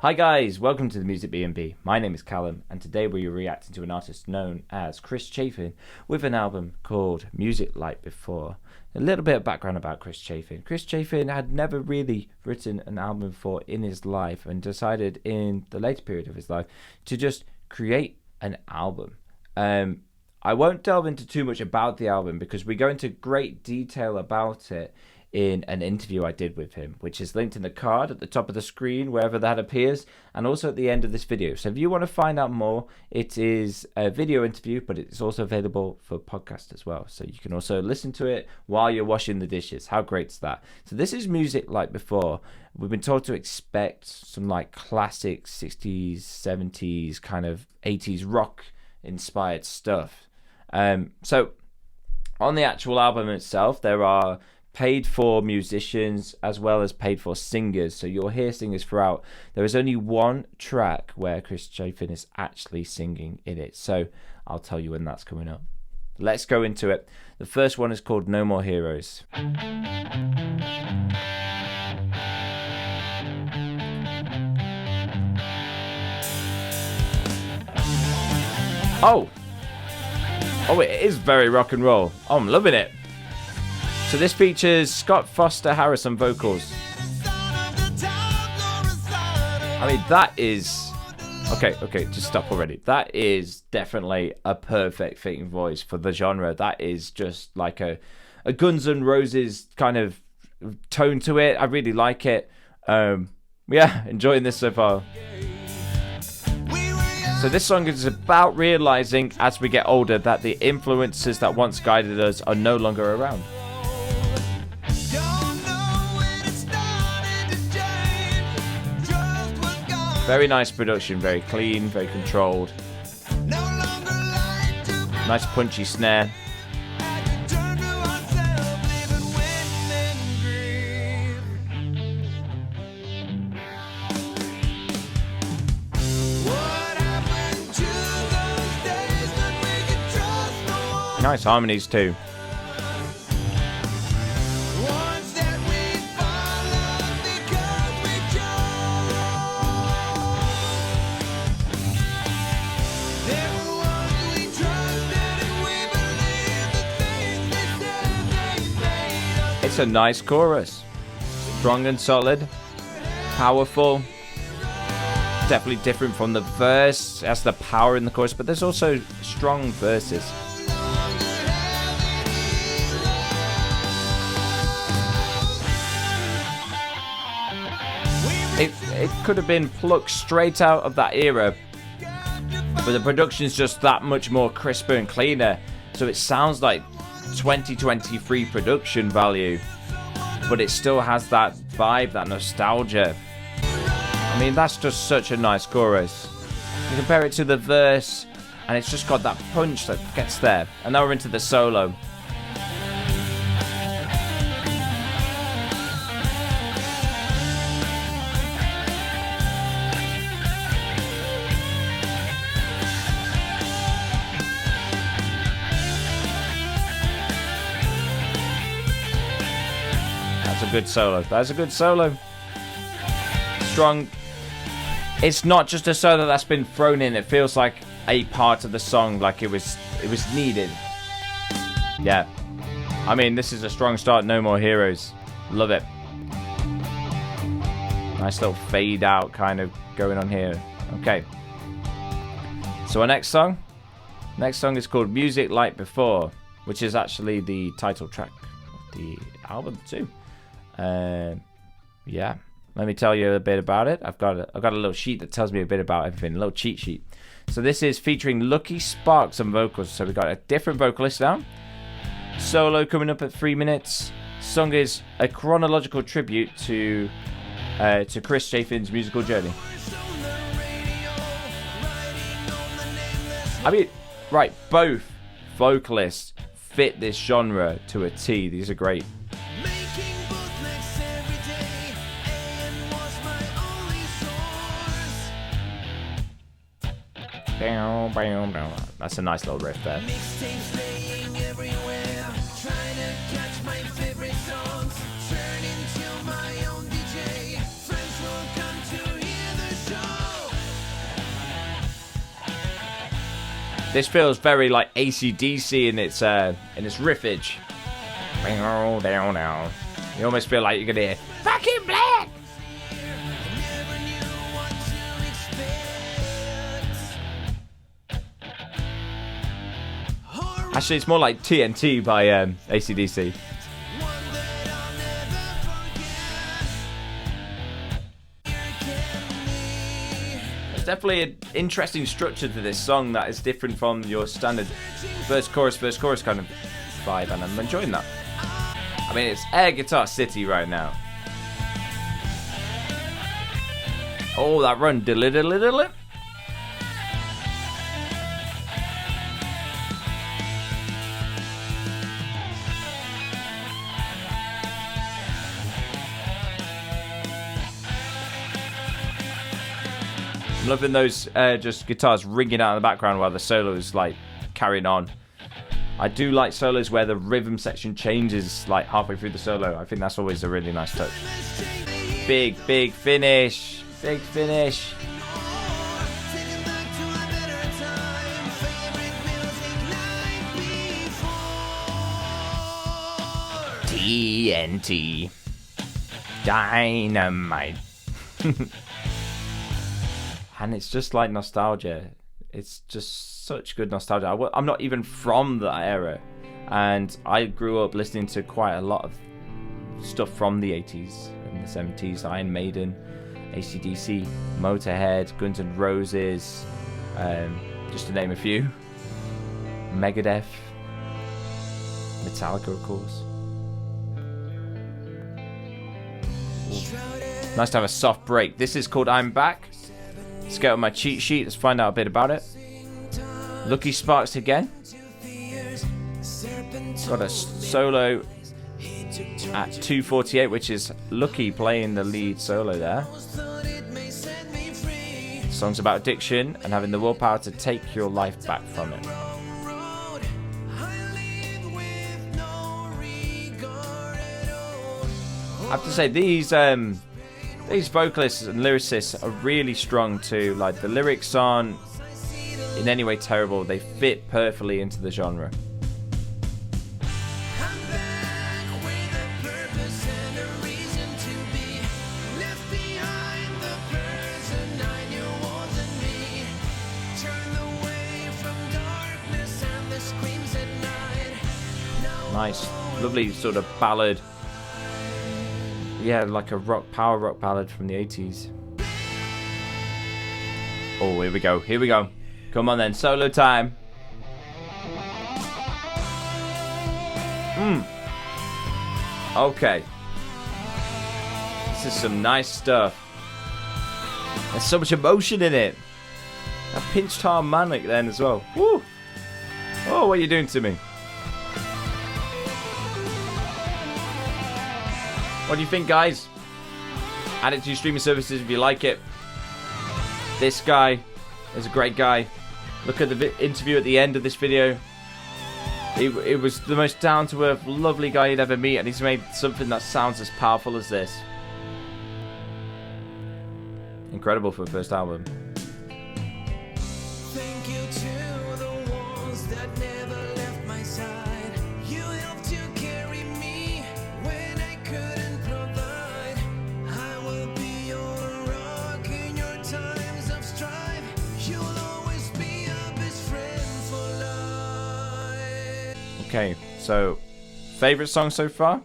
Hi guys, welcome to the Music B&B. My name is Callum, and today we are reacting to an artist known as Chris Chafin with an album called Music Like Before. A little bit of background about Chris Chafin. Chris Chafin had never really written an album before in his life and decided in the later period of his life to just create an album. I won't delve into too much about the album because we go into great detail about it in an interview I did with him, which is linked in the card at the top of the screen, wherever that appears, and also at the end of this video. So if you want to find out more, it is a video interview, but it's also available for podcast as well. So you can also listen to it while you're washing the dishes. How great's that? So this is Music Like Before. We've been told to expect some like classic 60s, 70s, kind of 80s rock inspired stuff. So on the actual album itself, there are paid for musicians as well as paid for singers, so you'll hear singers throughout. There is only one track where Chris Chafin is actually singing in it, so I'll tell you when that's coming up. Let's go into it. The first one is called No More Heroes. Oh, it is very rock and roll. Oh, I'm loving it. So this features Scott Foster Harris on vocals. I mean, that is... Okay, just stop already. That is definitely a perfect fitting voice for the genre. That is just like a Guns N' Roses kind of tone to it. I really like it. Yeah, enjoying this so far. So this song is about realizing as we get older that the influences that once guided us are no longer around. Very nice production, very clean, very controlled. Nice punchy snare. Nice harmonies too. It's a nice chorus. Strong and solid. Powerful. Definitely different from the verse. It has the power in the chorus, but there's also strong verses. It could have been plucked straight out of that era, but the production's just that much more crisper and cleaner, so it sounds like 2023 production value, but it still has that vibe, that nostalgia. I mean, that's just such a nice chorus. You compare it to the verse, and it's just got that punch that gets there. And now we're into the solo. That's a good solo. That's a good solo. Strong. It's not just a solo that's been thrown in. It feels like a part of the song, like it was needed. Yeah. I mean, this is a strong start. No More Heroes. Love it. Nice little fade out kind of going on here. Okay. So our next song is called Music Like Before, which is actually the title track of the album too. Yeah, let me tell you a bit about it. I've got a little sheet that tells me a bit about everything, a little cheat sheet. So this is featuring Lucky Sparks on vocals. So we've got a different vocalist now. Solo coming up at 3 minutes. Song is a chronological tribute to Chris Chafin's musical journey. I mean, right, both vocalists fit this genre to a T. These are great. That's a nice little riff there. This feels very like AC/DC in its riffage. You almost feel like you're gonna hear "Back in Black." Actually, it's more like TNT by AC/DC. There's definitely an interesting structure to this song that is different from your standard verse, chorus kind of vibe, and I'm enjoying that. I mean, it's air guitar city right now. Oh, that run. Diddle-diddle-diddle. I'm loving those just guitars ringing out in the background while the solo is like carrying on. I do like solos where the rhythm section changes like halfway through the solo. I think that's always a really nice touch. Big finish. Big finish. TNT. Dynamite. And it's just like nostalgia. It's just such good nostalgia. I'm not even from that era, and I grew up listening to quite a lot of stuff from the 80s and the 70s. Iron Maiden, AC/DC, Motorhead, Guns N' Roses, just to name a few. Megadeth, Metallica, of course. Ooh. Nice to have a soft break. This is called I'm Back. Let's get on my cheat sheet. Let's find out a bit about it. Lucky Sparks again. Got a solo at 2:48, which is Lucky playing the lead solo there. The song's about addiction and having the willpower to take your life back from it. I have to say, these vocalists and lyricists are really strong too. Like, the lyrics aren't in any way terrible. They fit perfectly into the genre. Nice, lovely sort of ballad. Yeah, like a power rock ballad from the 80s. Oh, here we go. Here we go. Come on then, solo time. Okay. This is some nice stuff. There's so much emotion in it. That pinched harmonic then as well. Woo! Oh, what are you doing to me? What do you think, guys? Add it to your streaming services if you like it. This guy is a great guy. Look at the interview at the end of this video. It was the most down-to-earth, lovely guy you'd ever meet, and he's made something that sounds as powerful as this. Incredible for a first album. Thank you to the ones that never left my side. You helped to carry me when I couldn't provide. I will be your rock in your times of strife. You'll always be a best friend for life. Okay, so favorite song so far?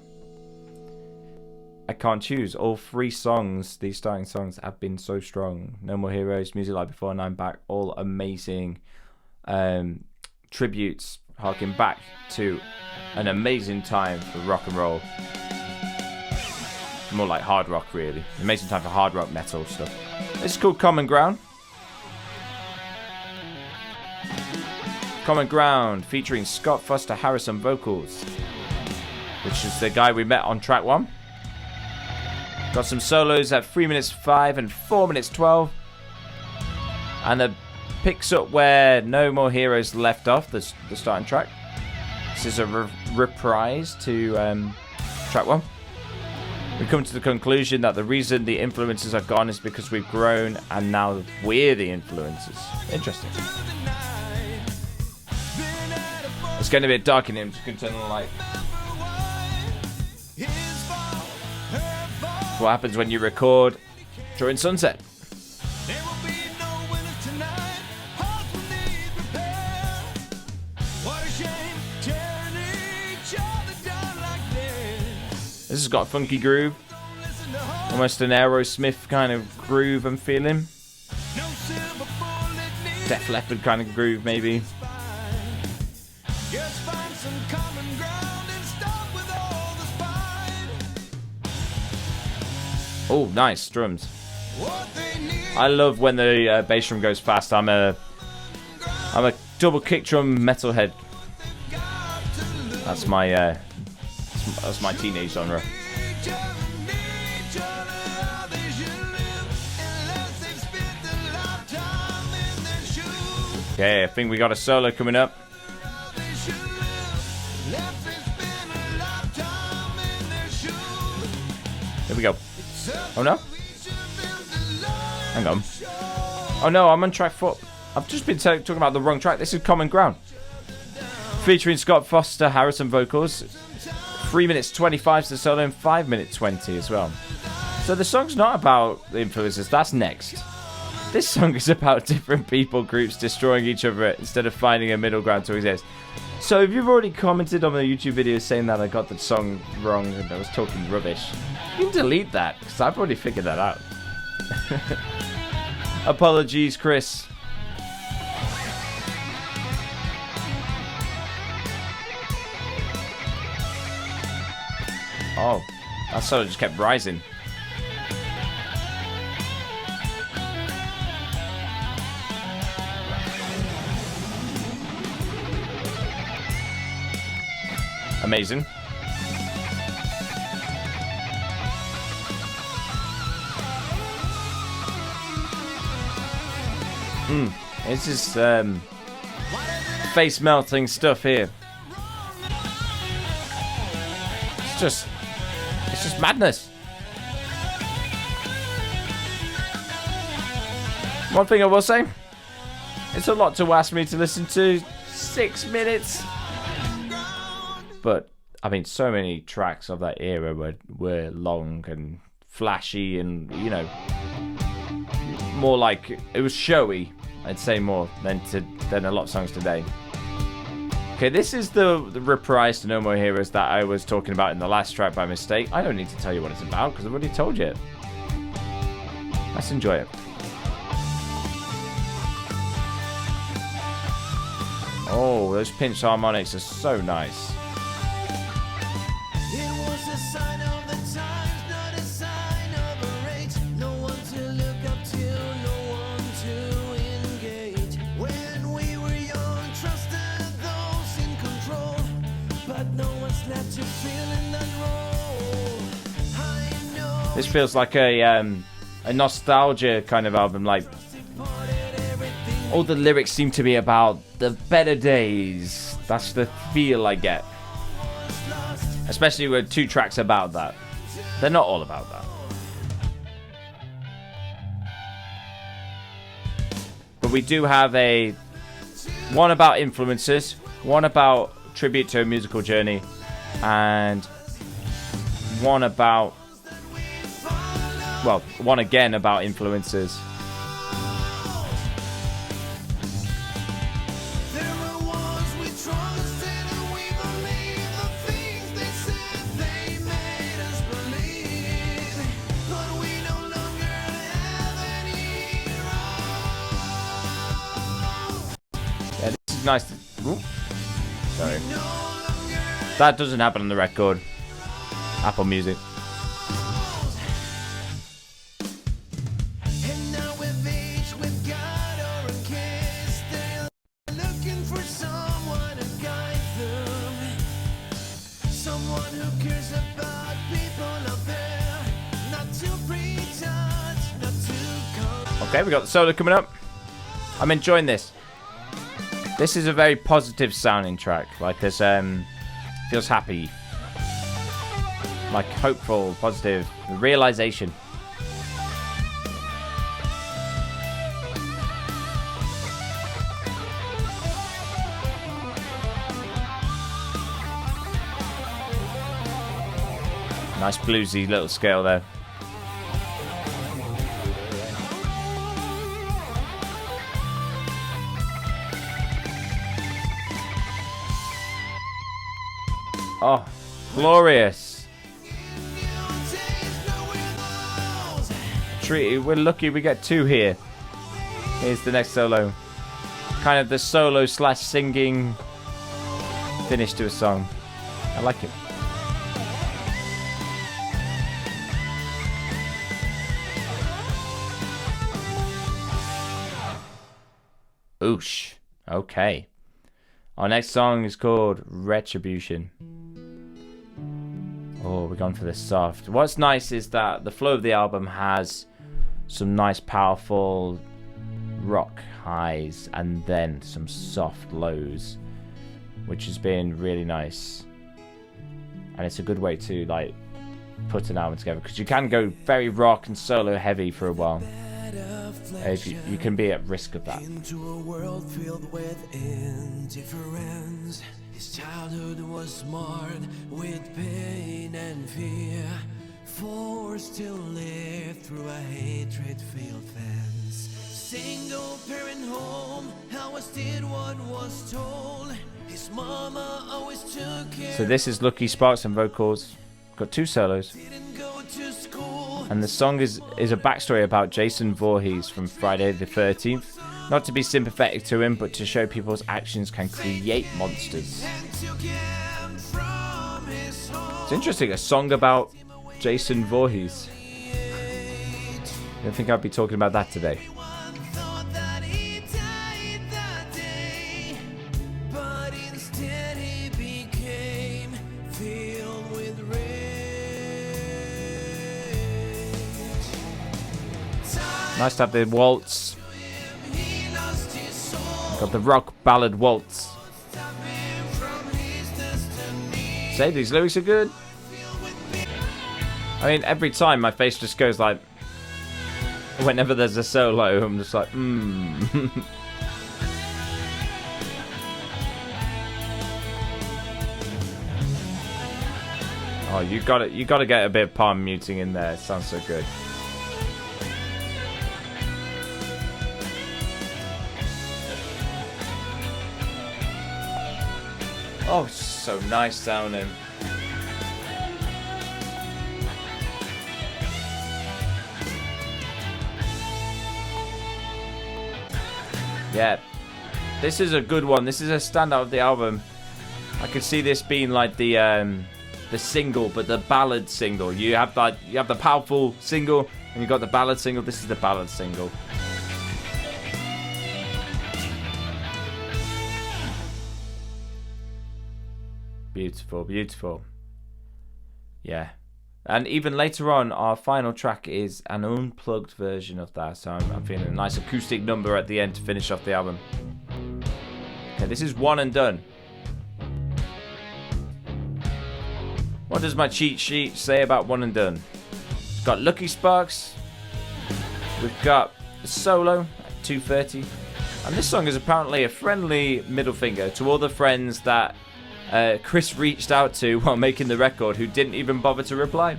I can't choose. All three songs, these starting songs, have been so strong. No More Heroes, Music Like Before, and I'm Back. All amazing tributes, harking back to an amazing time for rock and roll. More like hard rock, really. Amazing time for hard rock metal stuff. This is called Common Ground. Common Ground, featuring Scott Foster Harris on vocals, which is the guy we met on track 1. Got some solos at 3 minutes 5 and 4 minutes 12. And it picks up where No More Heroes left off, the starting track. This is a reprise to track 1. We come to the conclusion that the reason the influences are gone is because we've grown and now we're the influencers. Interesting. It's getting a bit dark in here. I'm just going to turn on the light. What happens when you record during sunset? This has got a funky groove. Almost an Aerosmith kind of groove I'm feeling. Def Leppard kind of groove maybe. Oh, nice drums. I love when the bass drum goes fast. I'm a double kick drum metalhead. That's my teenage genre. Okay, I think we got a solo coming up. Here we go. Oh no? Hang on. Oh no, I'm on track 4. I've just been talking about the wrong track. This is Common Ground. Featuring Scott Foster, Harrison vocals. 3 minutes 25 to the solo and 5 minutes 20 as well. So the song's not about the influences, that's next. This song is about different people groups destroying each other instead of finding a middle ground to exist. So if you've already commented on the YouTube video saying that I got the song wrong and I was talking rubbish, you can delete that because I've already figured that out. Apologies, Chris. Oh, that solo just kept rising. Amazing. It's just face melting stuff here. It's just madness. One thing I will say, it's a lot to ask me to listen to. 6 minutes. But I mean, so many tracks of that era were long and flashy, and you know, more like it was showy. I'd say more than a lot of songs today. Okay, this is the reprise to No More Heroes that I was talking about in the last track by mistake. I don't need to tell you what it's about because I've already told you. Let's enjoy it. Oh, those pinched harmonics are so nice. This feels like a nostalgia kind of album. Like all the lyrics seem to be about the better days. That's the feel I get. Especially with 2 tracks about that. They're not all about that. But we do have one about influences, one about tribute to a musical journey, and one about, well, one again about influences. Yeah, this is nice. Ooh. Sorry. That doesn't happen on the record. Apple Music. Okay, we got the solo coming up. I'm enjoying this. This is a very positive sounding track. Like this, feels happy. Like hopeful, positive, realization. Nice bluesy little scale there. Oh, glorious. Treaty, we're lucky we get 2 here. Here's the next solo. Kind of the solo slash singing finish to a song. I like it. Oosh. Okay. Our next song is called Retribution. Oh, we're going for the soft. What's nice is that the flow of the album has some nice powerful rock highs and then some soft lows, which has been really nice. And it's a good way to like put an album together, because you can go very rock and solo heavy for a while. If you can be at risk of that. Into a world filled with indifference. His childhood was marred with pain and fear, forced to live through a hatred-filled fence. Single parent home, always did what was told. His mama always took care. So this is Lucky Sparks and vocals. Got 2 solos. Didn't go to school. And the song is a backstory about Jason Voorhees from Friday the 13th. Not to be sympathetic to him, but to show people's actions can create monsters. It's interesting, a song about Jason Voorhees. I don't think I'd be talking about that today. Nice to have the waltz. Got the rock ballad waltz. Say, these lyrics are good. I mean, every time my face just goes like, whenever there's a solo, I'm just like, Oh, you gotta get a bit of palm muting in there. It sounds so good. Oh, so nice sounding. Yeah, this is a good one. This is a standout of the album. I could see this being like the single, but the ballad single. You have the powerful single, and you got the ballad single. This is the ballad single. Beautiful, beautiful. Yeah. And even later on, our final track is an unplugged version of that. So I'm feeling a nice acoustic number at the end to finish off the album. Okay, this is One and Done. What does my cheat sheet say about One and Done? It's got Lucky Sparks. We've got a solo at 2:30. And this song is apparently a friendly middle finger to all the friends that Chris reached out to while making the record, who didn't even bother to reply.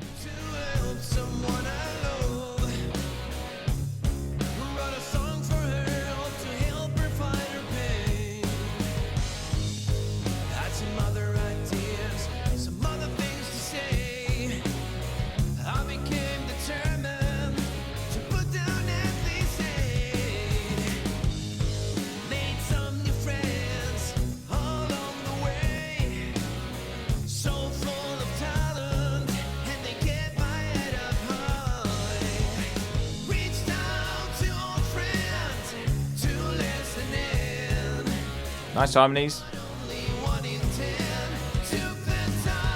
Nice harmonies.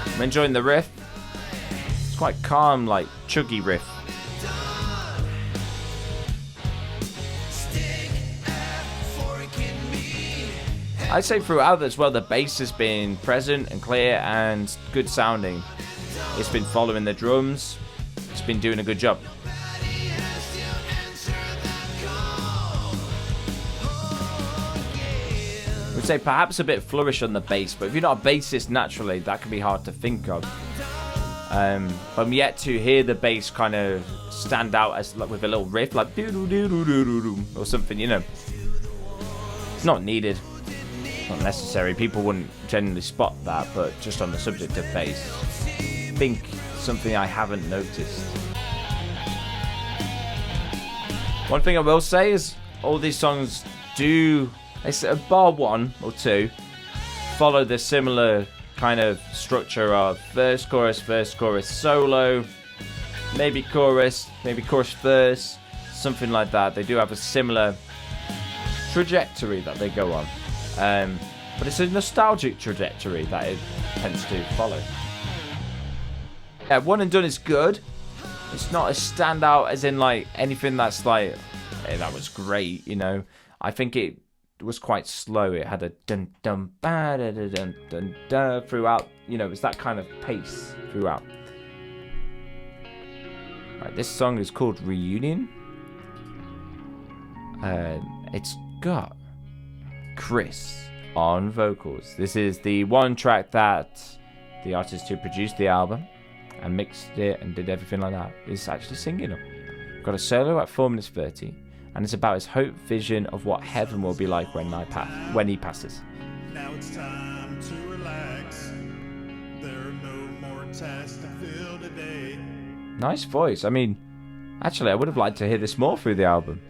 I'm enjoying the riff. It's quite calm, like chuggy riff. I'd say throughout as well, the bass has been present and clear and good sounding. It's been following the drums. It's been doing a good job. I'd say perhaps a bit flourish on the bass, but if you're not a bassist naturally, that can be hard to think of. I'm yet to hear the bass kind of stand out as like with a little riff, like doo doo doo doo doo doo or something. You know, it's not needed, not necessary. People wouldn't generally spot that, but just on the subject of bass, I think something I haven't noticed. One thing I will say is all these songs do, bar one or two, follow the similar kind of structure of verse, chorus, solo, maybe chorus, verse, something like that. They do have a similar trajectory that they go on. But it's a nostalgic trajectory that it tends to follow. Yeah, One and Done is good. It's not as standout as in like anything that's like, hey, that was great, you know. I think it was quite slow. It had a dun dun ba da da dun dun da throughout. You know, it was that kind of pace throughout. Right, this song is called Reunion. It's got Chris on vocals. This is the one track that the artist who produced the album and mixed it and did everything like that is actually singing them. Got a solo at 4 minutes 30, and it's about his hope vision of what heaven will be like when he passes. Now it's time to relax. There are no more tasks to fill today. Nice voice. I mean, actually, I would have liked to hear this more through the album.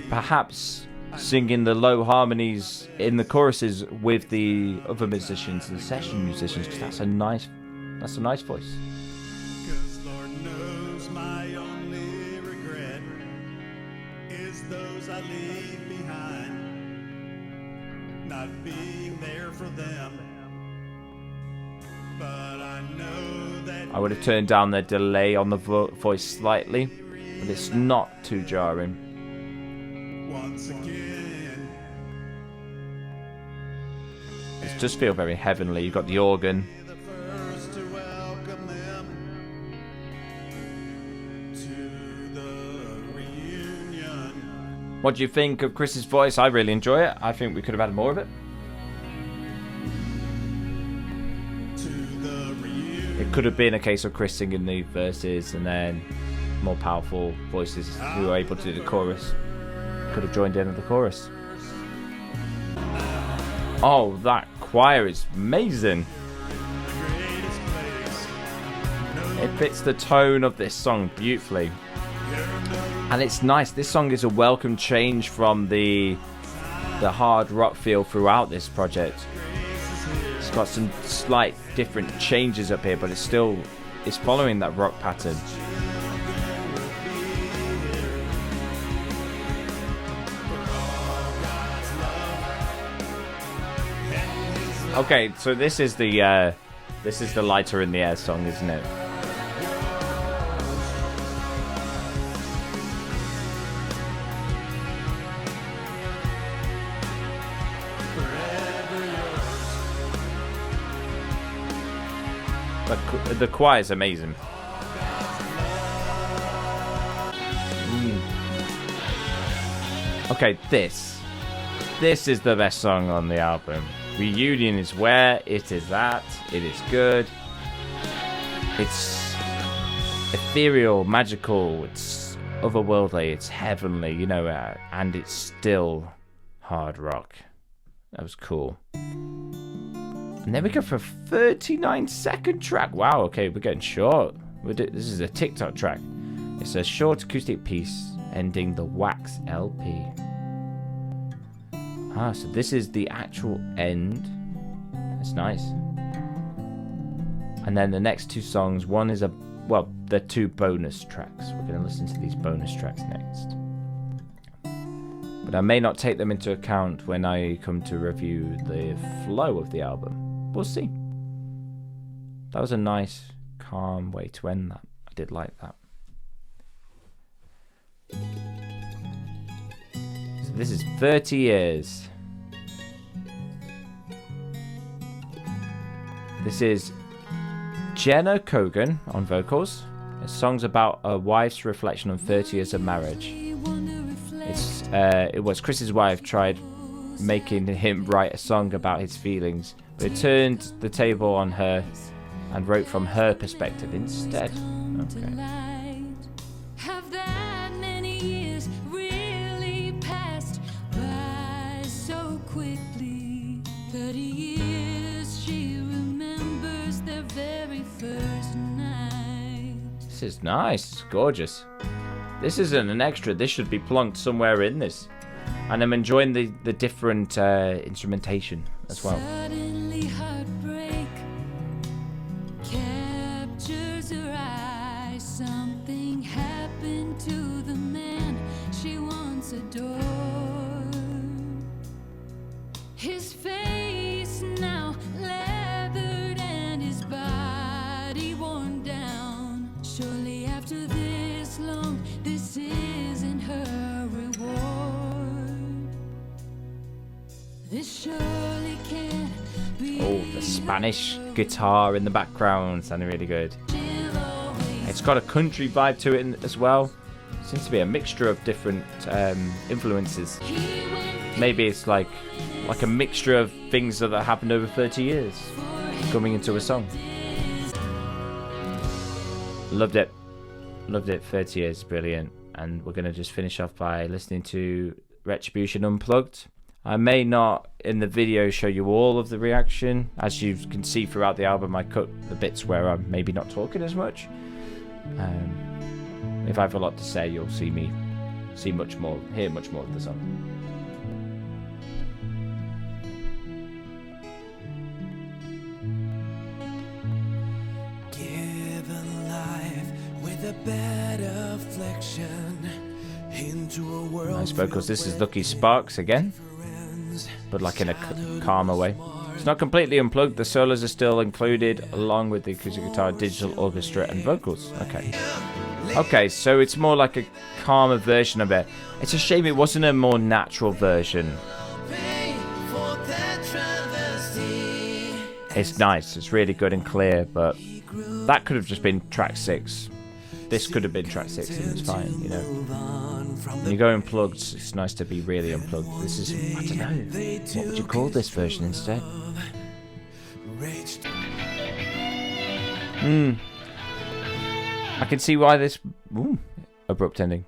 Perhaps singing the low harmonies in the choruses with the other musicians, the session musicians, because that's a nice voice. 'Cause Lord knows my only regret is those I leave behind, not being there for them. But I know that I would have turned down the delay on the voice slightly, but it's not too jarring. once again It just feels very heavenly. You've got the organ. the first to welcome them to the reunion. What do you think of Chris's voice? I really enjoy it. I think we could have had more of it. To the reunion. It could have been a case of Chris singing the verses and then more powerful voices who were able to do the chorus could have joined in on the chorus. Oh, that choir is amazing. It fits the tone of this song beautifully. And it's nice. This song is a welcome change from the hard rock feel throughout this project. It's got some slight different changes up here, but it's following that rock pattern. Okay, so this is the Lighter in the Air song, isn't it? But the choir is amazing. Okay, this is the best song on the album. Reunion is where it is at. It is good. It's ethereal, magical. It's otherworldly. It's heavenly, you know, and it's still hard rock. That was cool. And then we go for a 39-second track. Wow, okay, we're getting short. This is a TikTok track. It's a short acoustic piece ending the Wax LP. So this is the actual end. That's nice. And then the next two songs, one is they're two bonus tracks. We're going to listen to these bonus tracks next. But I may not take them into account when I come to review the flow of the album. We'll see. That was a nice, calm way to end that. I did like that. So this is 30 Years. This is Jenna Kogan on vocals. The song's about a wife's reflection on 30 years of marriage. It was Chris's wife tried making him write a song about his feelings, but it turned the table on her, and wrote from her perspective instead. Okay. Have that many years really passed by so quickly? 30 years, she remembers their very first night. This is nice. It's gorgeous. This isn't an extra. This should be plunked somewhere in this. And I'm enjoying the different instrumentation as well. Suddenly heartbreak captures her eyes. Something happened to the man she once adored. His face now leathered and his body worn down. Surely after this long, this isn't her reward. This surely can't be. Oh, the Spanish guitar in the background sounding really good. It's got a country vibe to it as well. Seems to be a mixture of different influences. Maybe it's like a mixture of things that happened over 30 years coming into a song. Loved it. 30 years, brilliant. And we're going to just finish off by listening to Retribution Unplugged. I may not in the video show you all of the reaction. As you can see throughout the album, I cut the bits where I'm maybe not talking as much. If I have a lot to say, you'll hear much more of the song. Given life with a bad affliction into a world. Nice vocals. This is Lucky Sparks again, but like in a calmer way. It's not completely unplugged. The solos are still included along with the acoustic guitar, digital orchestra, and vocals. Okay, so it's more like a calmer version of it. It's a shame it wasn't a more natural version. It's nice. It's really good and clear, but that could have just been track 6. This could have been track 6 and it's fine, you know. When you go unplugged, it's nice to be really unplugged. This is, I don't know, what would you call this version instead? I can see why this... Ooh, abrupt ending.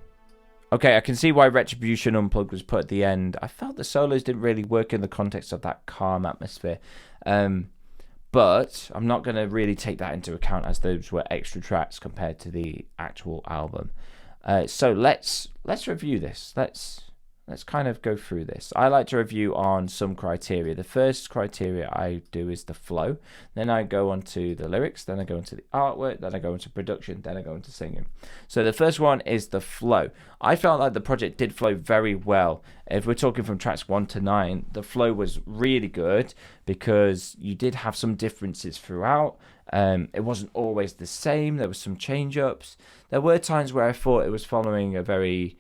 Okay, I can see why Retribution Unplugged was put at the end. I felt the solos didn't really work in the context of that calm atmosphere. But I'm not going to really take that into account as those were extra tracks compared to the actual album. So let's review this. Let's kind of go through this. I like to review on some criteria. The first criteria I do is the flow. Then I go on to the lyrics. Then I go into the artwork. Then I go into production. Then I go into singing. So the first one is the flow. I felt like the project did flow very well. If we're talking from tracks 1 to 9, the flow was really good because you did have some differences throughout. It wasn't always the same. There was some change-ups. There were times where I thought it was following a very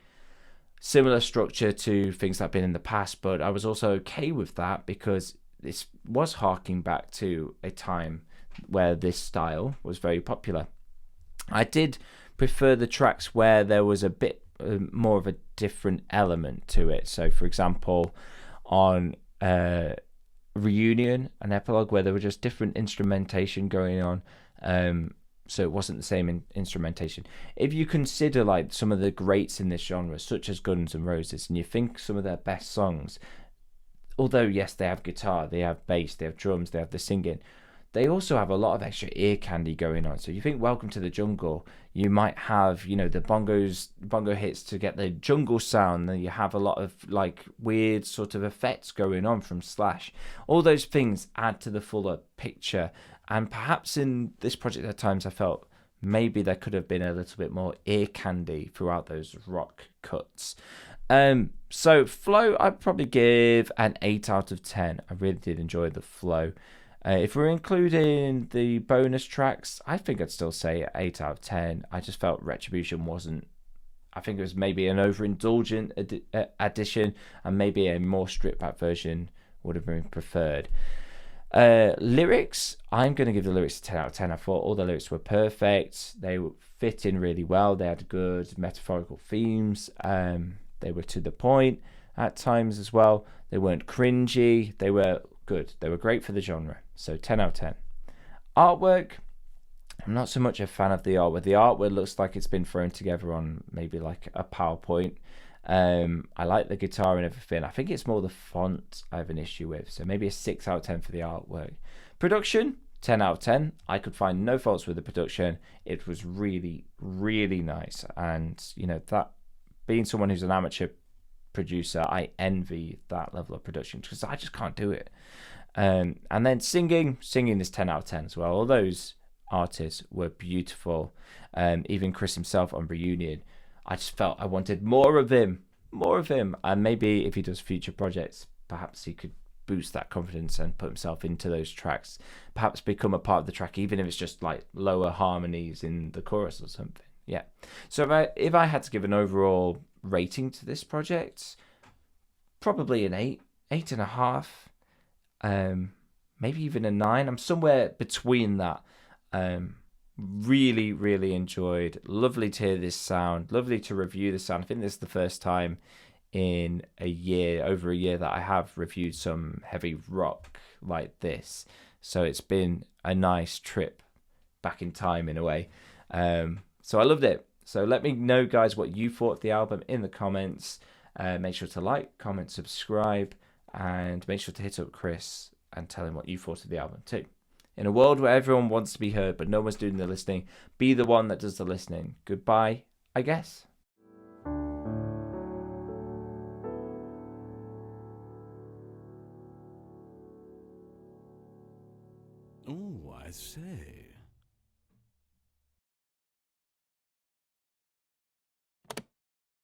similar structure to things that have been in the past, but I was also okay with that because this was harking back to a time where this style was very popular. I did prefer the tracks where there was a bit more of a different element to it. So, for example, on Reunion and Epilogue, where there were just different instrumentation going on. So it wasn't the same instrumentation. If you consider like some of the greats in this genre, such as Guns N' Roses, and you think some of their best songs, although yes, they have guitar, they have bass, they have drums, they have the singing, they also have a lot of extra ear candy going on. So you think Welcome to the Jungle, you might have, you know, the bongo hits to get the jungle sound. Then you have a lot of like weird sort of effects going on from Slash. All those things add to the fuller picture. And perhaps in this project at times I felt maybe there could have been a little bit more ear candy throughout those rock cuts. So flow, I'd probably give an 8 out of 10. I really did enjoy the flow. If we're including the bonus tracks, I think I'd still say 8 out of 10. I just felt Retribution wasn't... I think it was maybe an overindulgent addition, and maybe a more stripped back version would have been preferred. Lyrics, I'm going to give the lyrics a 10 out of 10. I thought all the lyrics were perfect. They fit in really well. They had good metaphorical themes. They were to the point at times as well. They weren't cringy. They were good. They were great for the genre. So 10 out of 10. Artwork, I'm not so much a fan of the artwork. The artwork looks like it's been thrown together on maybe like a PowerPoint. I like the guitar and everything. I think it's more the font I have an issue with. So maybe a 6 out of 10 for the artwork. Production, 10 out of 10. I could find no faults with the production. It was really, really nice. And, you know, that being someone who's an amateur producer, I envy that level of production because I just can't do it. And then singing is 10 out of 10 as well. All those artists were beautiful. Even Chris himself on Reunion, I just felt I wanted more of him. And maybe if he does future projects, perhaps he could boost that confidence and put himself into those tracks, perhaps become a part of the track, even if it's just like lower harmonies in the chorus or something. Yeah. So if I had to give an overall rating to this project, probably an 8.5, maybe even a 9. I'm somewhere between that. Really, really enjoyed. Lovely to hear this sound. Lovely to review the sound. I think this is the first time in over a year, that I have reviewed some heavy rock like this. So it's been a nice trip back in time in a way. So I loved it. So let me know, guys, what you thought of the album in the comments. Make sure to like, comment, subscribe, and make sure to hit up Chris and tell him what you thought of the album too. In a world where everyone wants to be heard but no one's doing the listening, be the one that does the listening. Goodbye, I guess. Oh, I say.